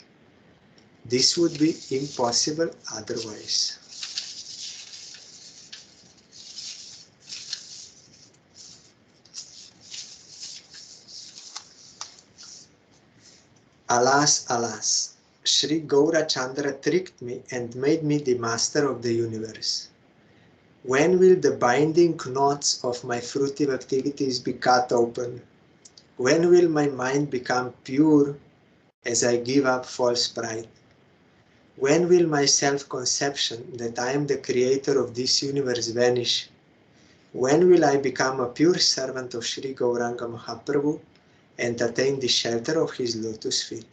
This would be impossible otherwise. Alas, alas, Sri Gaurachandra tricked me and made me the master of the universe. When will the binding knots of my fruitive activities be cut open? When will my mind become pure as I give up false pride? When will my self-conception that I am the creator of this universe vanish? When will I become a pure servant of Sri Gauranga Mahaprabhu and attain the shelter of his lotus feet?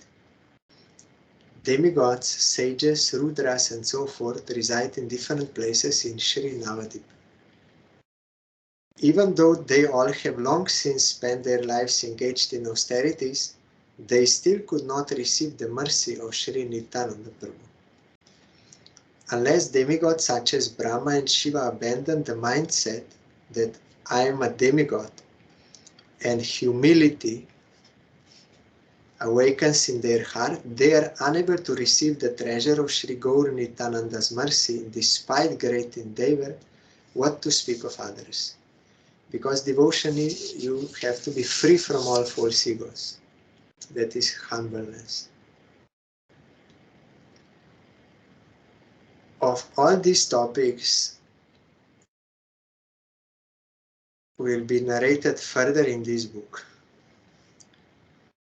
Demigods, sages, Rudras and so forth reside in different places in Sri Navadvip. Even though they all have long since spent their lives engaged in austerities, they still could not receive the mercy of Sri Nityananda Prabhu. Unless demigods such as Brahma and Shiva abandon the mindset that I am a demigod and humility awakens in their heart, they are unable to receive the treasure of Sri Gaur Nityananda's mercy despite great endeavor, what to speak of others. Because devotion, you have to be free from all false egos. That is humbleness. Of all these topics will be narrated further in this book.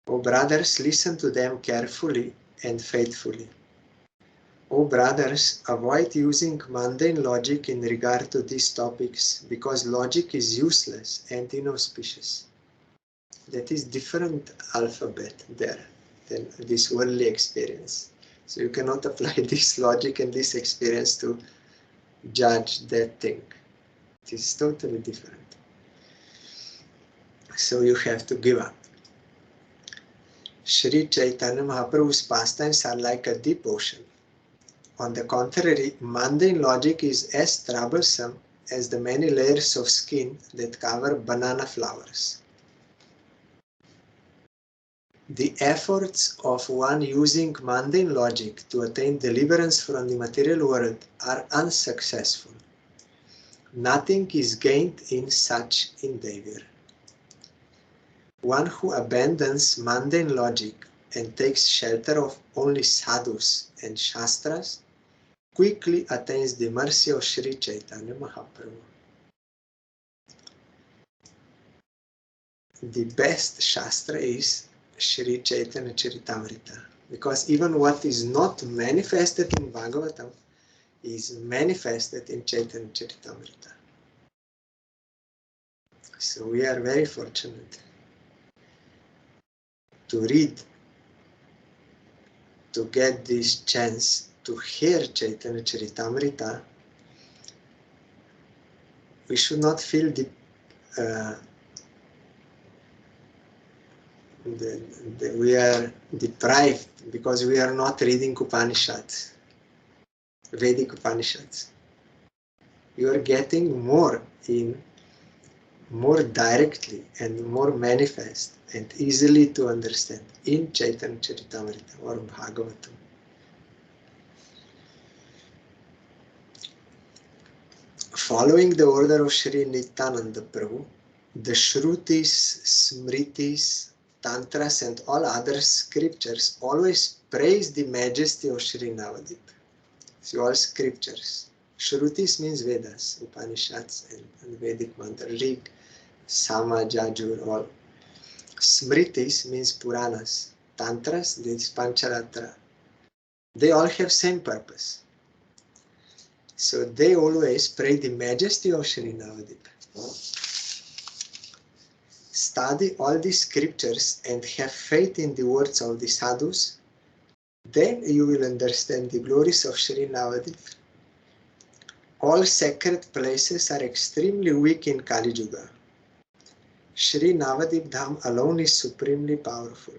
O brothers, listen to them carefully and faithfully. O brothers, avoid using mundane logic in regard to these topics, because logic is useless and inauspicious. That is different alphabet there than this worldly experience. So you cannot apply this logic and this experience to judge that thing. It is totally different. So you have to give up. Sri Chaitanya Mahaprabhu's pastimes are like a deep ocean. On the contrary, mundane logic is as troublesome as the many layers of skin that cover banana flowers. The efforts of one using mundane logic to attain deliverance from the material world are unsuccessful. Nothing is gained in such endeavor. One who abandons mundane logic and takes shelter of only sadhus and shastras quickly attains the mercy of Sri Chaitanya Mahaprabhu. The best shastra is Sri Chaitanya Charitamrita, because even what is not manifested in Bhagavatam is manifested in Chaitanya Charitamrita. So we are very fortunate to read, to get this chance to hear Chaitanya Charitamrita. We should not feel we are deprived because we are not reading Upanishads, Vedic Upanishads. You are getting more directly and more manifest and easily to understand in Chaitanya Charitamrita or Bhagavatam. Following the order of Sri Nityananda Prabhu, the Shrutis, Smritis, Tantras and all other scriptures always praise the majesty of Sri Navadvip. So all scriptures. Shrutis means Vedas, Upanishads and Vedic mantra, Rig, Sama, Jajur, all. Smritis means Puranas. Tantras, this Pancharatra. They all have same purpose. So they always praise the majesty of Sri Navadvip. Study all these scriptures and have faith in the words of the sadhus, then you will understand the glories of Sri Navadvip. All sacred places are extremely weak in Kali Yuga. Sri Navadvip Dham alone is supremely powerful.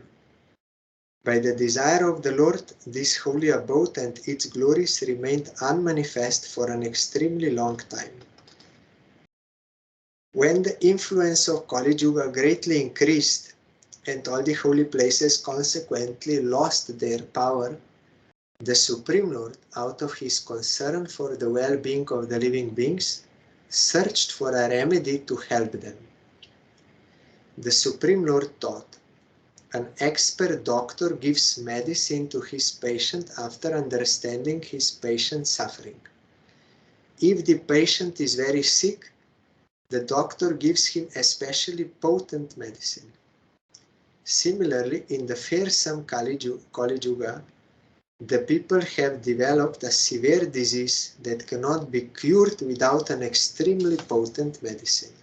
By the desire of the Lord, this holy abode and its glories remained unmanifest for an extremely long time. When the influence of Kali Yuga greatly increased and all the holy places consequently lost their power, the Supreme Lord, out of his concern for the well-being of the living beings, searched for a remedy to help them. The Supreme Lord taught, an expert doctor gives medicine to his patient after understanding his patient's suffering. If the patient is very sick, the doctor gives him especially potent medicine. Similarly, in the fearsome Kali Yuga, the people have developed a severe disease that cannot be cured without an extremely potent medicine.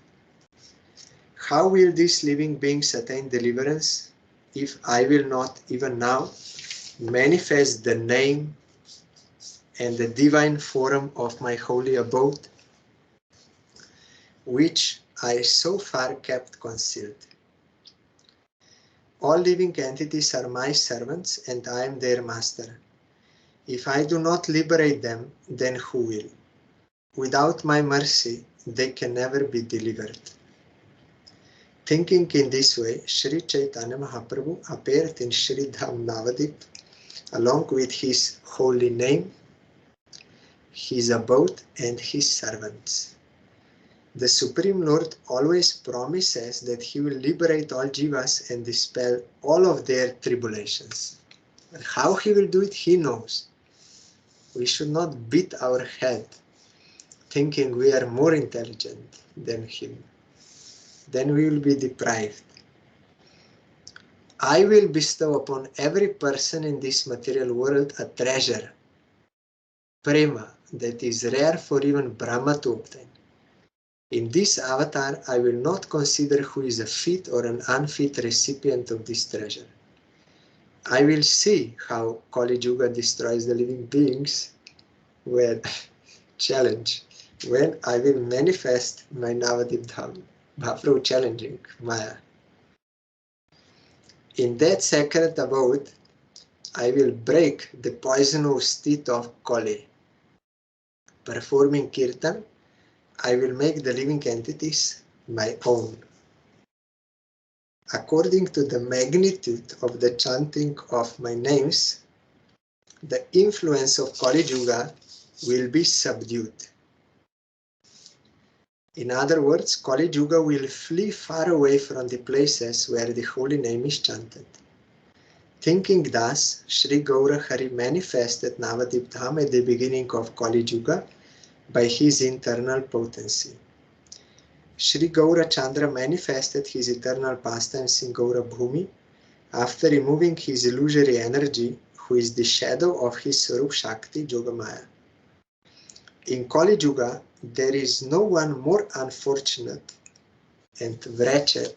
How will these living beings attain deliverance if I will not even now manifest the name and the divine form of my holy abode, which I so far kept concealed? All living entities are my servants and I am their master. If I do not liberate them, then who will? Without my mercy, they can never be delivered. Thinking in this way, Sri Chaitanya Mahaprabhu appeared in Sri Dham Navadvip along with his holy name, his abode, and his servants. The Supreme Lord always promises that he will liberate all jivas and dispel all of their tribulations. But how he will do it, he knows. We should not beat our head thinking we are more intelligent than him. Then we will be deprived. I will bestow upon every person in this material world a treasure, prema, that is rare for even Brahma to obtain. In this avatar, I will not consider who is a fit or an unfit recipient of this treasure. I will see how Kali Yuga destroys the living beings when, challenge, when I will manifest my Navadvip Dham. Mahaprabhu challenging Maya. In that sacred abode, I will break the poisonous teeth of Kali. Performing kirtan, I will make the living entities my own. According to the magnitude of the chanting of my names, the influence of Kali Yuga will be subdued. In other words, Kali Yuga will flee far away from the places where the holy name is chanted. Thinking thus, Sri Gaura Hari manifested Navadvip Dham at the beginning of Kali Yuga by his internal potency. Sri Gaura Chandra manifested his eternal pastimes in Gaura Bhumi after removing his illusory energy, who is the shadow of his Swarup Shakti Yogamaya. In Kali Yuga, there is no one more unfortunate and wretched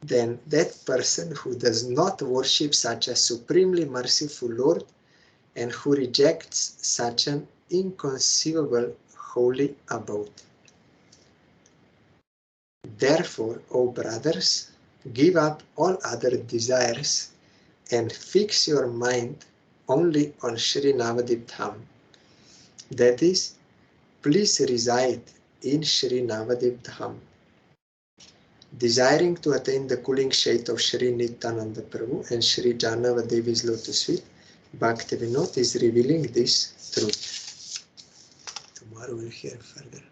than that person who does not worship such a supremely merciful Lord and who rejects such an inconceivable holy abode. Therefore, O brothers, give up all other desires and fix your mind only on Sri Navadvip Dham. That is, please reside in Sri Navadvip Dham. Desiring to attain the cooling shade of Sri Nityananda Prabhu and Sri Janava Devi's lotus feet, Bhaktivinod is revealing this truth. Tomorrow we'll hear further.